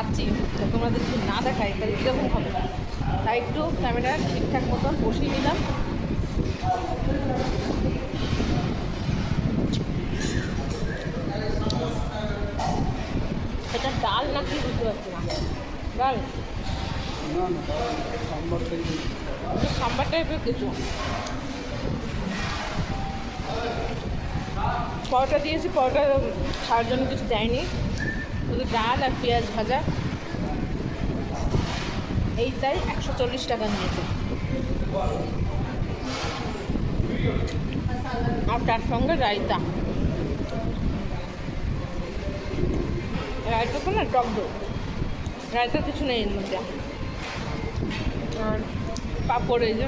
খাচ্ছি, তো তোমাদের যদি না দেখাই তাহলে কীরকম হবে, তাই একটু ক্যামেরা ঠিকঠাক মতন বসিয়ে নিলাম। এটা ডাল নাকি বুঝতে পারছি না। ডাল সাম্বার টাইপের কিছু। পরোটা দিয়েছি, পরোটা খাওয়ার জন্য কিছু দেয়নি, শুধু ডাল আর পেঁয়াজ ভাজা, এইটাই 140 টাকা নিয়েছে। আর তার সঙ্গে রায়তা, রায়তা তো না, টক দই, রায়তা কিছু নেই এর মধ্যে। আর পাঁপড়, এই যে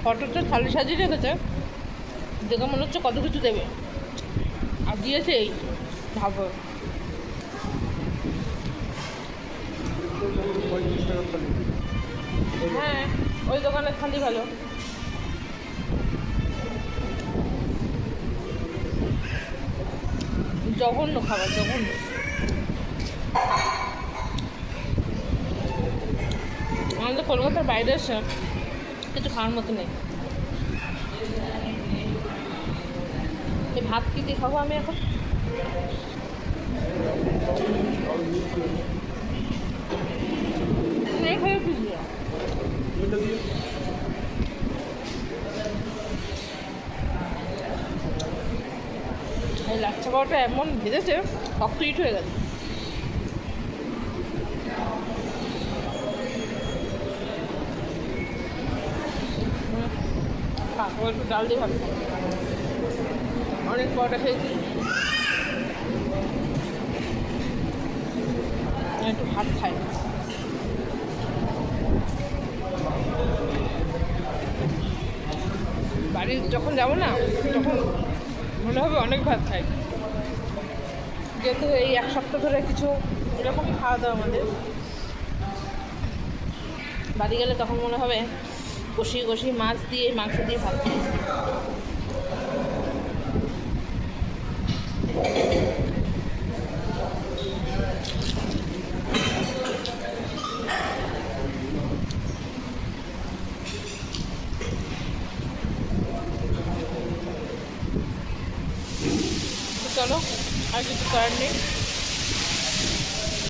ফটোটা থালি সাজিয়ে রেখেছে, দেখে মনে হচ্ছে কত কিছু দেবে, আর দিয়েছে এই ভাবো। হ্যাঁ, ওই দোকানের থালি ভালো। জঘন্য খাবার, জঘন্য। আমাদের কলকাতার বাইরে এসে কিছু খাওয়ার মতো নেই। এই ভাত কি দিয়ে খাবো আমি এখন? নেই খাই কি দিয়ে? এই লাচ্ছা পাওয়াটা এমন ভেজেছে, শক্ত ইট হয়ে গেছে। একটু ডাল দিয়ে ভাবছি, অনেক পরোটা খেয়েছি, একটু ভাত খাই। বাড়ি যখন যাবো না, তখন মনে হবে অনেক ভাত খাই, যেহেতু এই এক সপ্তাহ ধরে কিছু এরকমই খাওয়া দাওয়া আমাদের। বাড়ি গেলে তখন মনে হবে কষিয়ে কষিয়ে মাছ দিয়ে, মাংস দিয়ে ভাত খাই। চলো, আর কিছু করার নেই।